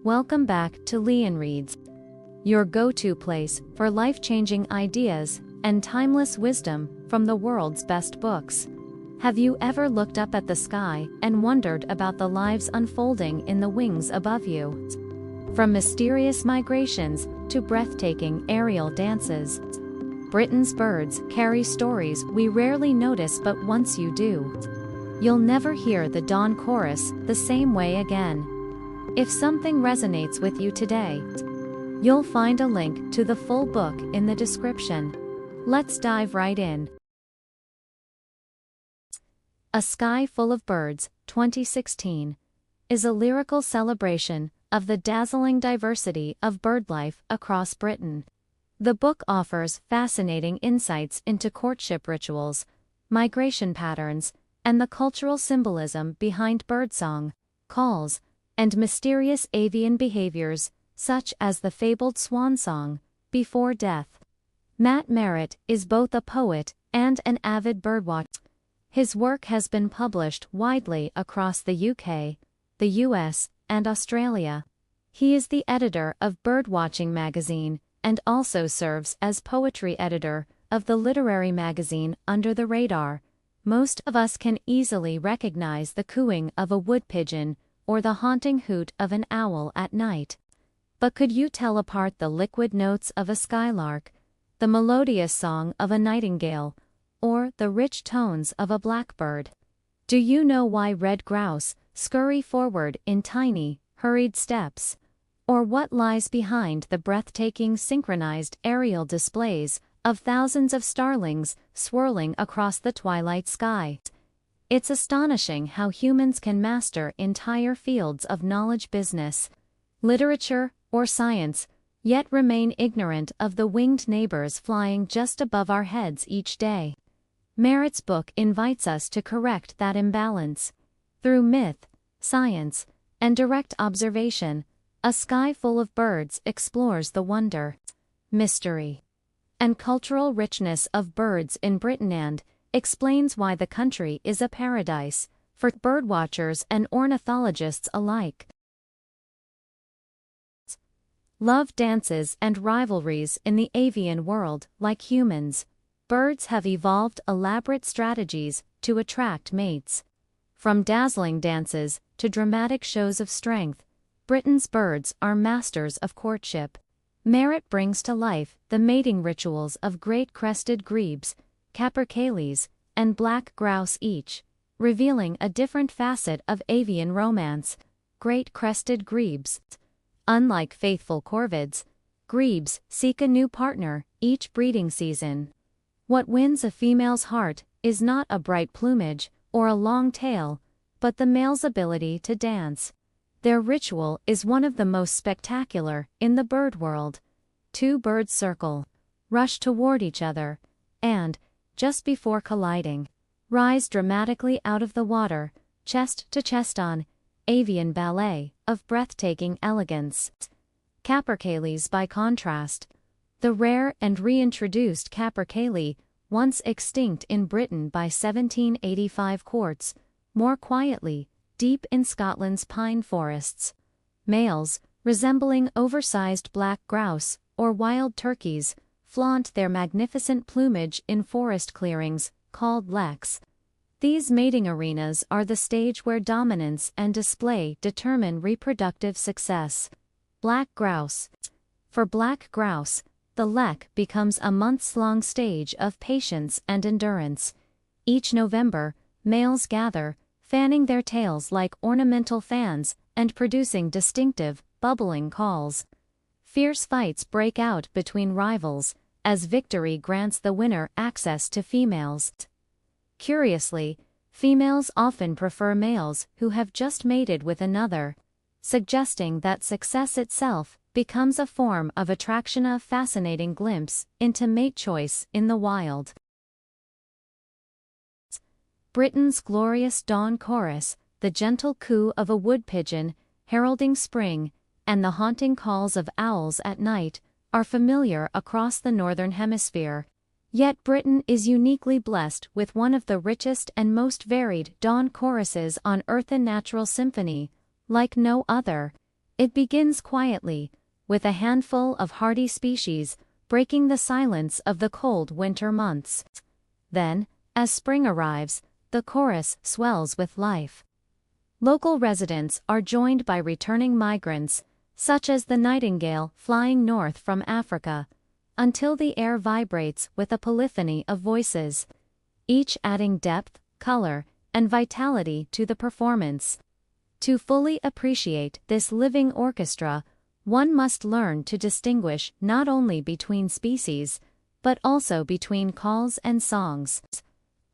Welcome back to LeanReads, your go-to place for life-changing ideas and timeless wisdom from the world's best books. Have you ever looked up at the sky and wondered about the lives unfolding in the wings above you? From mysterious migrations to breathtaking aerial dances, Britain's birds carry stories we rarely notice, but once you do, you'll never hear the dawn chorus the same way again. If something resonates with you today, you'll find a link to the full book in the description. Let's dive right in. A Sky Full of Birds, 2016, is a lyrical celebration of the dazzling diversity of birdlife across Britain. The book offers fascinating insights into courtship rituals, migration patterns, and the cultural symbolism behind birdsong, calls, and mysterious avian behaviors, such as the fabled swan song, before death. Matt Merritt is both a poet and an avid birdwatcher. His work has been published widely across the UK, the US, and Australia. He is the editor of Birdwatching magazine and also serves as poetry editor of the literary magazine Under the Radar. Most of us can easily recognize the cooing of a wood pigeon or the haunting hoot of an owl at night. But could you tell apart the liquid notes of a skylark, the melodious song of a nightingale, or the rich tones of a blackbird? Do you know why red grouse scurry forward in tiny, hurried steps? Or what lies behind the breathtaking synchronized aerial displays of thousands of starlings swirling across the twilight sky? It's astonishing how humans can master entire fields of knowledge, business, literature, or science, yet remain ignorant of the winged neighbors flying just above our heads each day. Merritt's book invites us to correct that imbalance. Through myth, science, and direct observation, A Sky Full of Birds explores the wonder, mystery, and cultural richness of birds in Britain and explains why the country is a paradise for birdwatchers and ornithologists alike. Love dances and rivalries in the avian world. Like humans, birds have evolved elaborate strategies to attract mates. From dazzling dances to dramatic shows of strength, Britain's birds are masters of courtship. Merritt brings to life the mating rituals of great crested grebes, capercaillies, and black grouse, each revealing a different facet of avian romance. Great crested grebes. Unlike faithful corvids, grebes seek a new partner each breeding season. What wins a female's heart is not a bright plumage or a long tail, but the male's ability to dance. Their ritual is one of the most spectacular in the bird world. Two birds circle, rush toward each other, and, just before colliding, rise dramatically out of the water, chest to chest on avian ballet of breathtaking elegance. Capercaillies, by contrast, the rare and reintroduced capercaillie, once extinct in Britain by 1785, courts more quietly, deep in Scotland's pine forests. Males, resembling oversized black grouse or wild turkeys, flaunt their magnificent plumage in forest clearings, called leks. These mating arenas are the stage where dominance and display determine reproductive success. Black grouse. For black grouse, the lek becomes a months-long stage of patience and endurance. Each November, males gather, fanning their tails like ornamental fans and producing distinctive, bubbling calls. Fierce fights break out between rivals, as victory grants the winner access to females. Curiously, females often prefer males who have just mated with another, suggesting that success itself becomes a form of attraction. A fascinating glimpse into mate choice in the wild. Britain's glorious dawn chorus, the gentle coo of a wood pigeon heralding spring, and the haunting calls of owls at night, are familiar across the Northern Hemisphere. Yet Britain is uniquely blessed with one of the richest and most varied dawn choruses on Earth, a natural symphony like no other. It begins quietly, with a handful of hardy species, breaking the silence of the cold winter months. Then, as spring arrives, the chorus swells with life. Local residents are joined by returning migrants, such as the nightingale flying north from Africa, until the air vibrates with a polyphony of voices, each adding depth, color, and vitality to the performance. To fully appreciate this living orchestra, one must learn to distinguish not only between species, but also between calls and songs.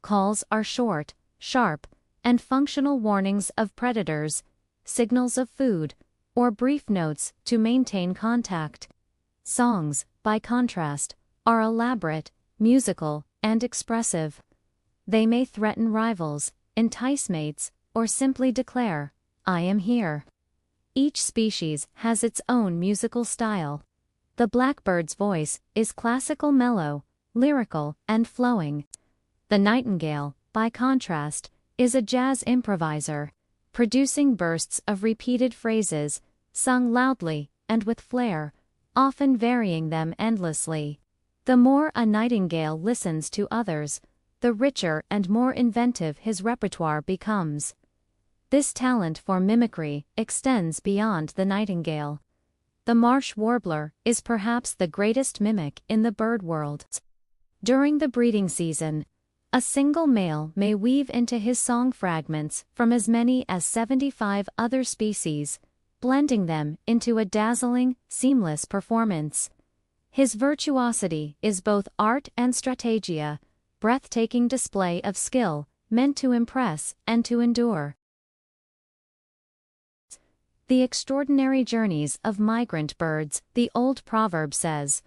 Calls are short, sharp, and functional warnings of predators, signals of food, or brief notes to maintain contact. Songs, by contrast, are elaborate, musical, and expressive. They may threaten rivals, entice mates, or simply declare, "I am here." Each species has its own musical style. The blackbird's voice is classical mellow, lyrical, and flowing. The nightingale, by contrast, is a jazz improviser, producing bursts of repeated phrases, sung loudly and with flair, often varying them endlessly. The more a nightingale listens to others, the richer and more inventive his repertoire becomes. This talent for mimicry extends beyond the nightingale. The marsh warbler is perhaps the greatest mimic in the bird world. During the breeding season, a single male may weave into his song fragments from as many as 75 other species, blending them into a dazzling, seamless performance. His virtuosity is both art and strategia, breathtaking display of skill, meant to impress and to endure. The extraordinary journeys of migrant birds. The old proverb says,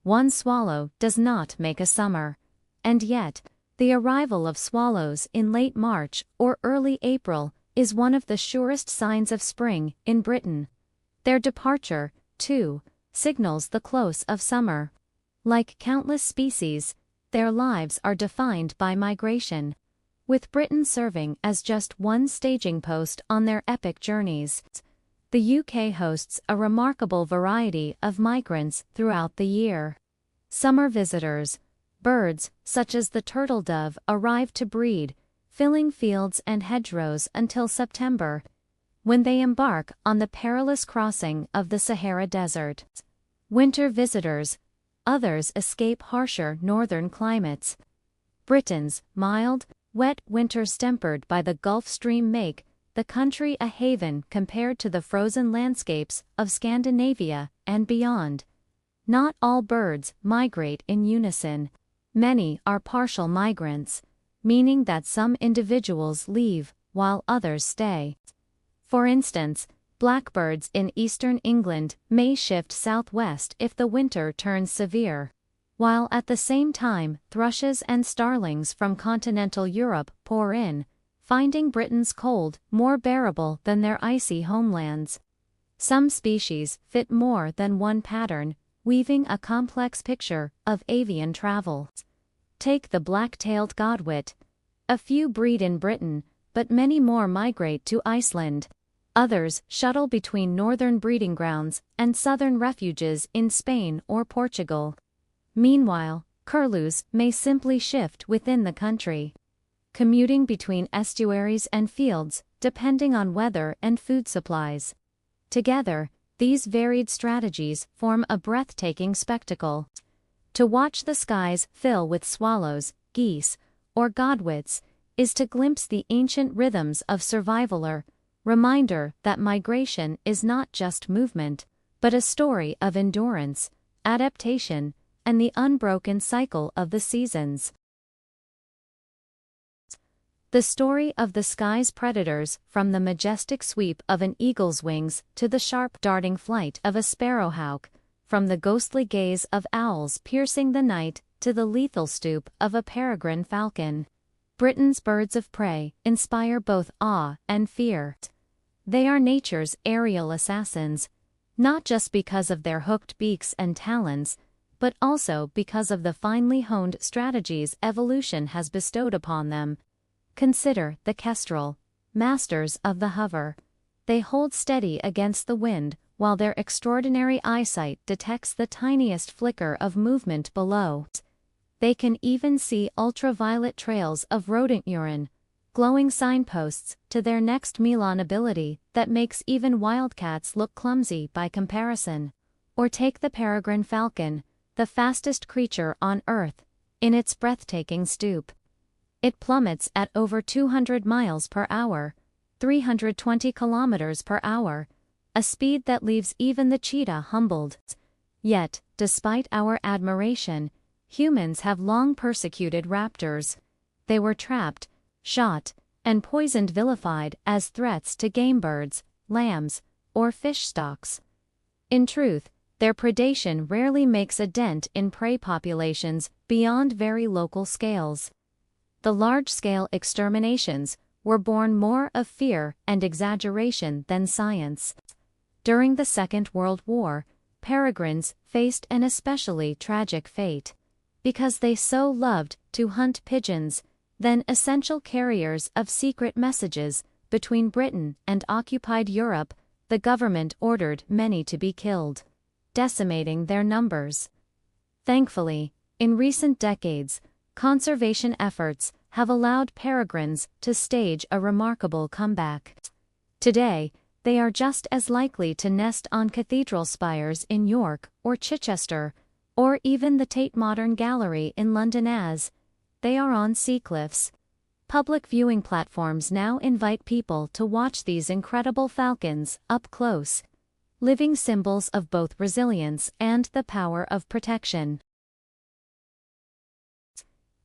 "One swallow does not make a summer," and yet, the arrival of swallows in late March or early April is one of the surest signs of spring in Britain. Their departure, too, signals the close of summer. Like countless species, their lives are defined by migration, with Britain serving as just one staging post on their epic journeys. The UK hosts a remarkable variety of migrants throughout the year. Summer visitors, birds such as the turtle dove, arrive to breed, filling fields and hedgerows until September, when they embark on the perilous crossing of the Sahara Desert. Winter visitors, others escape harsher northern climates. Britain's mild, wet winters tempered by the Gulf Stream make the country a haven compared to the frozen landscapes of Scandinavia and beyond. Not all birds migrate in unison. Many are partial migrants, meaning that some individuals leave while others stay. For instance, blackbirds in eastern England may shift southwest if the winter turns severe, while at the same time thrushes and starlings from continental Europe pour in, finding Britain's cold more bearable than their icy homelands. Some species fit more than one pattern, weaving a complex picture of avian travel. Take the black-tailed godwit. A few breed in Britain, but many more migrate to Iceland. Others shuttle between northern breeding grounds and southern refuges in Spain or Portugal. Meanwhile, curlews may simply shift within the country, commuting between estuaries and fields, depending on weather and food supplies. Together, these varied strategies form a breathtaking spectacle. To watch the skies fill with swallows, geese, or godwits is to glimpse the ancient rhythms of survival, reminder that migration is not just movement, but a story of endurance, adaptation, and the unbroken cycle of the seasons. The story of the sky's predators, from the majestic sweep of an eagle's wings to the sharp darting flight of a sparrowhawk, from the ghostly gaze of owls piercing the night to the lethal stoop of a peregrine falcon. Britain's birds of prey inspire both awe and fear. They are nature's aerial assassins, not just because of their hooked beaks and talons, but also because of the finely honed strategies evolution has bestowed upon them. Consider the kestrel, masters of the hover. they hold steady against the wind, while their extraordinary eyesight detects the tiniest flicker of movement below. They can even see ultraviolet trails of rodent urine, glowing signposts to their next meal, an ability that makes even wildcats look clumsy by comparison. Or take the peregrine falcon, the fastest creature on Earth, in its breathtaking stoop. It plummets at over 200 miles per hour, 320 kilometers per hour, a speed that leaves even the cheetah humbled. Yet, despite our admiration, humans have long persecuted raptors. They were trapped, shot, and poisoned, vilified as threats to game birds, lambs, or fish stocks. In truth, their predation rarely makes a dent in prey populations beyond very local scales. The large-scale exterminations were born more of fear and exaggeration than science. During the Second World War, peregrines faced an especially tragic fate. Because they so loved to hunt pigeons, then essential carriers of secret messages, between Britain and occupied Europe, the government ordered many to be killed, decimating their numbers. Thankfully, in recent decades, conservation efforts have allowed peregrines to stage a remarkable comeback. Today, they are just as likely to nest on cathedral spires in York or Chichester, or even the Tate Modern Gallery in London as they are on sea cliffs. Public viewing platforms now invite people to watch these incredible falcons up close, living symbols of both resilience and the power of protection.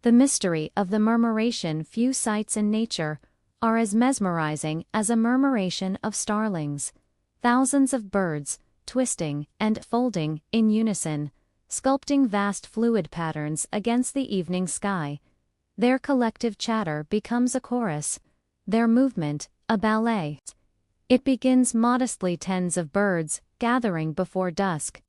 The mystery of the murmuration. Few sights in nature are as mesmerizing as a murmuration of starlings. Thousands of birds, twisting and folding in unison, sculpting vast fluid patterns against the evening sky. Their collective chatter becomes a chorus, their movement, a ballet. It begins modestly, tens of birds, gathering before dusk.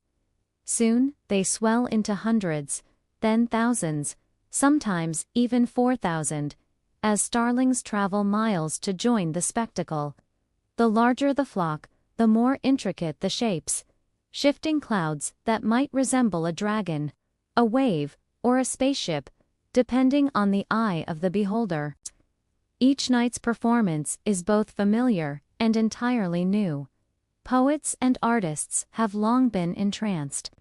Soon, they swell into hundreds, then thousands, sometimes even 4,000, as starlings travel miles to join the spectacle. The larger the flock, the more intricate the shapes, shifting clouds that might resemble a dragon, a wave, or a spaceship, depending on the eye of the beholder. Each night's performance is both familiar and entirely new. Poets and artists have long been entranced.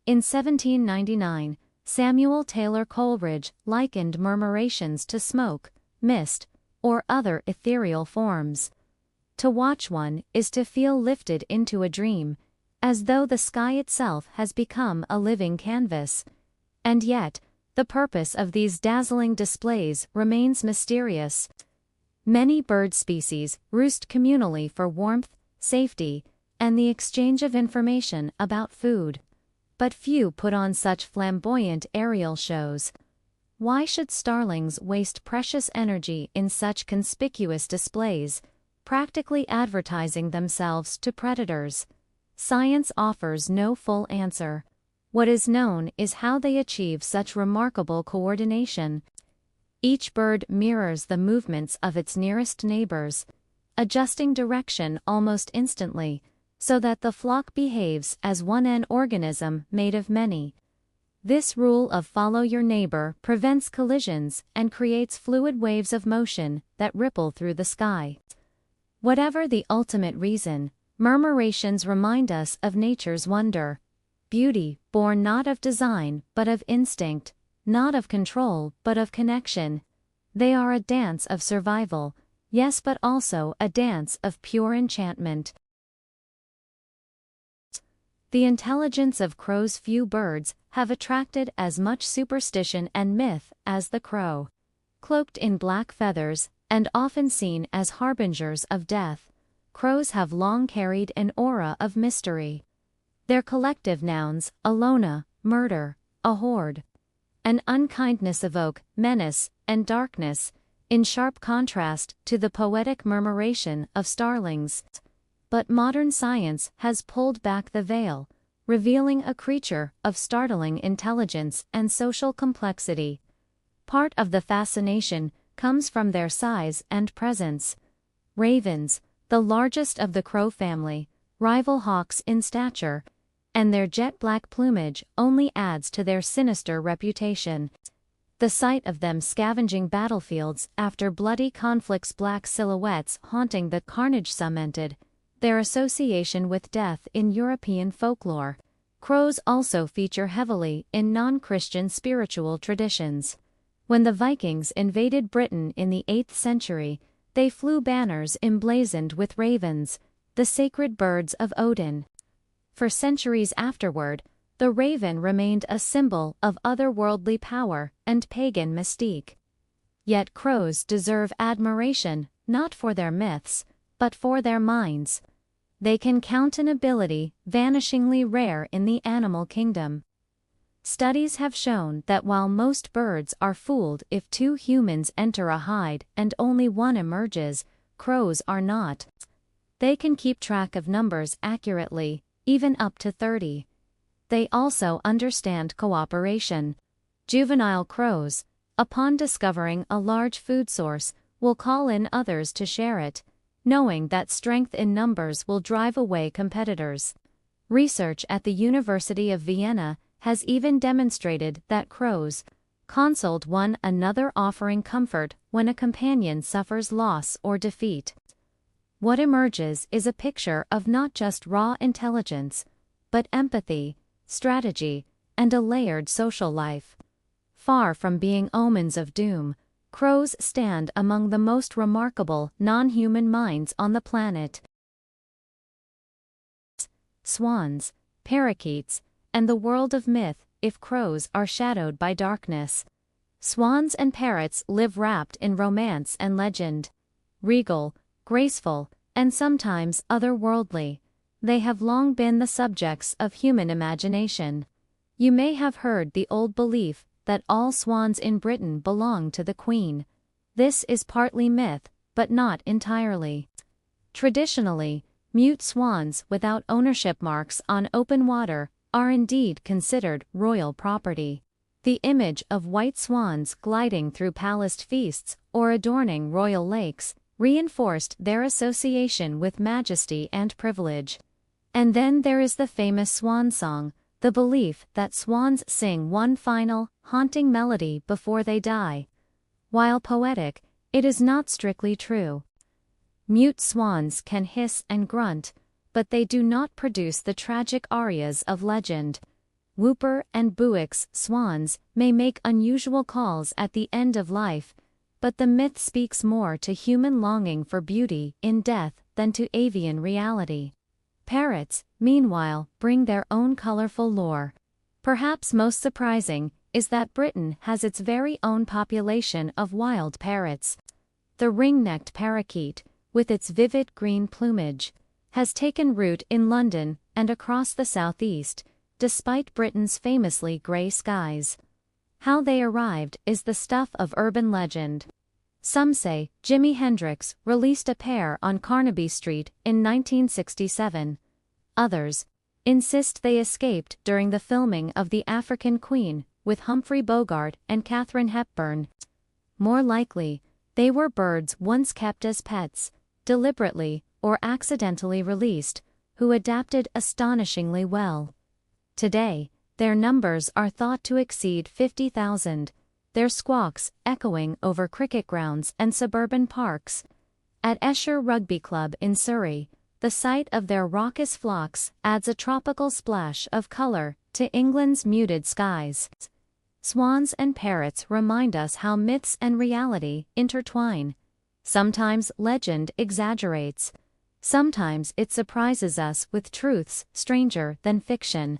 In 1799, Samuel Taylor Coleridge likened murmurations to smoke, mist, or other ethereal forms. To watch one is to feel lifted into a dream, as though the sky itself has become a living canvas. And yet, the purpose of these dazzling displays remains mysterious. Many bird species roost communally for warmth, safety, and the exchange of information about food. But few put on such flamboyant aerial shows. Why should starlings waste precious energy in such conspicuous displays, practically advertising themselves to predators? Science offers no full answer. What is known is how they achieve such remarkable coordination. Each bird mirrors the movements of its nearest neighbors, adjusting direction almost instantly, so that the flock behaves as one, an organism made of many. This rule of follow your neighbor prevents collisions and creates fluid waves of motion that ripple through the sky. Whatever the ultimate reason, murmurations remind us of nature's wonder. Beauty, born not of design but of instinct, not of control but of connection. They are a dance of survival, yes, but also a dance of pure enchantment. The intelligence of crows. Few birds have attracted as much superstition and myth as the crow. Cloaked in black feathers, and often seen as harbingers of death, crows have long carried an aura of mystery. Their collective nouns, alona, murder, a horde, and unkindness evoke menace and darkness, in sharp contrast to the poetic murmuration of starlings. But modern science has pulled back the veil, revealing a creature of startling intelligence and social complexity. Part of the fascination comes from their size and presence. Ravens, the largest of the crow family, rival hawks in stature, and their jet-black plumage only adds to their sinister reputation. The sight of them scavenging battlefields after bloody conflicts, black silhouettes haunting the carnage cemented their association with death in European folklore. Crows also feature heavily in non-Christian spiritual traditions. When the Vikings invaded Britain in the 8th century, they flew banners emblazoned with ravens, the sacred birds of Odin. For centuries afterward, the raven remained a symbol of otherworldly power and pagan mystique. Yet crows deserve admiration, not for their myths, but for their minds. They can count, an ability vanishingly rare in the animal kingdom. Studies have shown that while most birds are fooled if 2 humans enter a hide and only one emerges, crows are not. They can keep track of numbers accurately, even up to 30. They also understand cooperation. Juvenile crows, upon discovering a large food source, will call in others to share it, knowing that strength in numbers will drive away competitors. Research at the University of Vienna has even demonstrated that crows consult one another, offering comfort when a companion suffers loss or defeat. What emerges is a picture of not just raw intelligence, but empathy, strategy, and a layered social life. Far from being omens of doom, crows stand among the most remarkable non-human minds on the planet. Swans, parakeets, and the world of myth, if crows are shadowed by darkness. Swans and parrots live wrapped in romance and legend. Regal, graceful, and sometimes otherworldly, they have long been the subjects of human imagination. You may have heard the old belief that all swans in Britain belong to the Queen. This is partly myth, but not entirely. Traditionally, mute swans without ownership marks on open water are indeed considered royal property. The image of white swans gliding through palaced feasts or adorning royal lakes reinforced their association with majesty and privilege. And then there is the famous swan song, the belief that swans sing one final, haunting melody before they die. While poetic, it is not strictly true. Mute swans can hiss and grunt, but they do not produce the tragic arias of legend. Whooper and Buick's swans may make unusual calls at the end of life, but the myth speaks more to human longing for beauty in death than to avian reality. Parrots, meanwhile, bring their own colorful lore. Perhaps most surprising is that Britain has its very own population of wild parrots. The ring-necked parakeet, with its vivid green plumage, has taken root in London and across the southeast, despite Britain's famously grey skies. How they arrived is the stuff of urban legend. Some say Jimi Hendrix released a pair on Carnaby Street in 1967. Others insist they escaped during the filming of The African Queen with Humphrey Bogart and Katharine Hepburn. More likely, they were birds once kept as pets, deliberately or accidentally released, who adapted astonishingly well. Today, their numbers are thought to exceed 50,000, their squawks echoing over cricket grounds and suburban parks. At Esher Rugby Club in Surrey, the sight of their raucous flocks adds a tropical splash of color to England's muted skies. Swans and parrots remind us how myths and reality intertwine. Sometimes legend exaggerates. Sometimes it surprises us with truths stranger than fiction.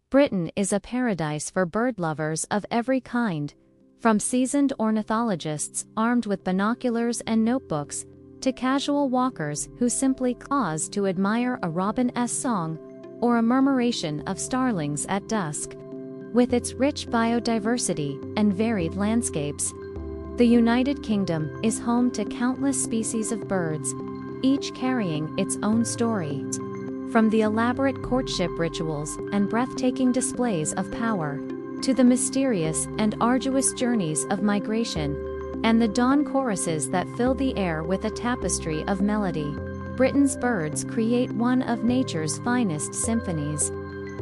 Britain is a paradise for bird lovers of every kind, from seasoned ornithologists armed with binoculars and notebooks, to casual walkers who simply pause to admire a robin's song or a murmuration of starlings at dusk. With its rich biodiversity and varied landscapes, the United Kingdom is home to countless species of birds, each carrying its own story. From the elaborate courtship rituals and breathtaking displays of power, to the mysterious and arduous journeys of migration, and the dawn choruses that fill the air with a tapestry of melody. Britain's birds create one of nature's finest symphonies.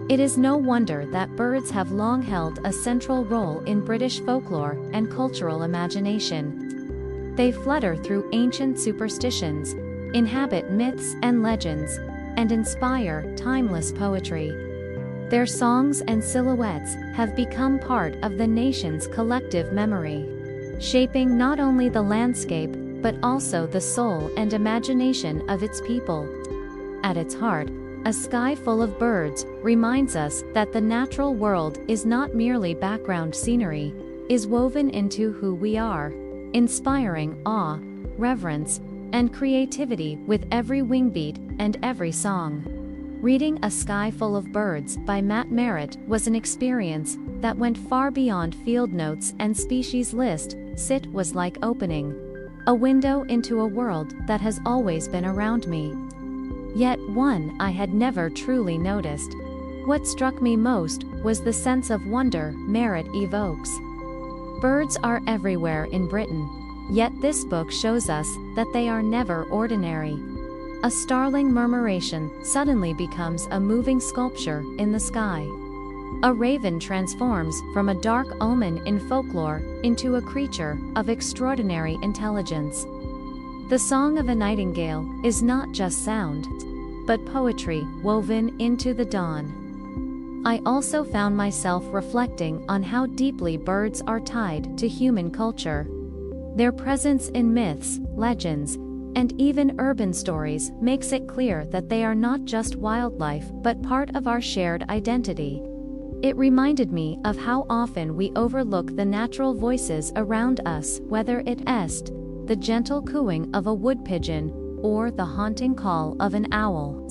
It is no wonder that birds have long held a central role in British folklore and cultural imagination. They flutter through ancient superstitions, inhabit myths and legends, and inspire timeless poetry. Their songs and silhouettes have become part of the nation's collective memory, shaping not only the landscape but also the soul and imagination of its people. At its heart, A Sky Full of Birds reminds us that the natural world is not merely background scenery, is woven into who we are, inspiring awe, reverence, and creativity with every wingbeat and every song. Reading A Sky Full of Birds by Matt Merritt was an experience that went far beyond field notes and species list. It was like opening a window into a world that has always been around me, yet one I had never truly noticed. What struck me most was the sense of wonder Merritt evokes. Birds are everywhere in Britain, yet this book shows us that they are never ordinary. A starling murmuration suddenly becomes a moving sculpture in the sky. A raven transforms from a dark omen in folklore into a creature of extraordinary intelligence. The song of a nightingale is not just sound, but poetry woven into the dawn. I also found myself reflecting on how deeply birds are tied to human culture. Their presence in myths, legends, and even urban stories makes it clear that they are not just wildlife but part of our shared identity. It reminded me of how often we overlook the natural voices around us, whether it is the gentle cooing of a wood pigeon or the haunting call of an owl.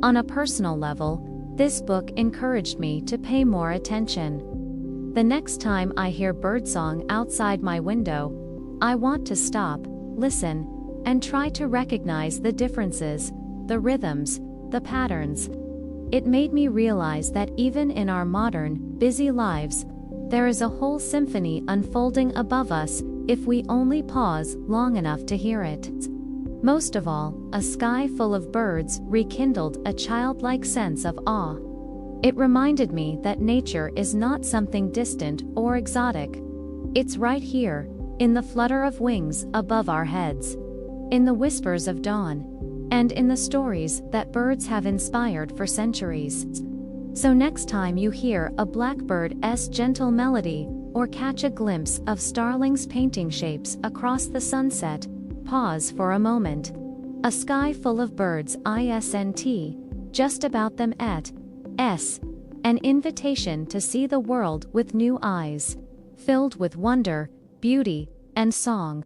On a personal level, this book encouraged me to pay more attention. The next time I hear birdsong outside my window, I want to stop, listen, and try to recognize the differences, the rhythms, the patterns. It made me realize that even in our modern, busy lives, there is a whole symphony unfolding above us if we only pause long enough to hear it. Most of all, A Sky Full of Birds rekindled a childlike sense of awe. It reminded me that nature is not something distant or exotic. It's right here, in the flutter of wings above our heads, in the whispers of dawn, and in the stories that birds have inspired for centuries. So next time you hear a blackbird's gentle melody, or catch a glimpse of starlings painting shapes across the sunset, pause for a moment. A Sky Full of Birds isn't just about them an invitation to see the world with new eyes, filled with wonder, beauty, and song.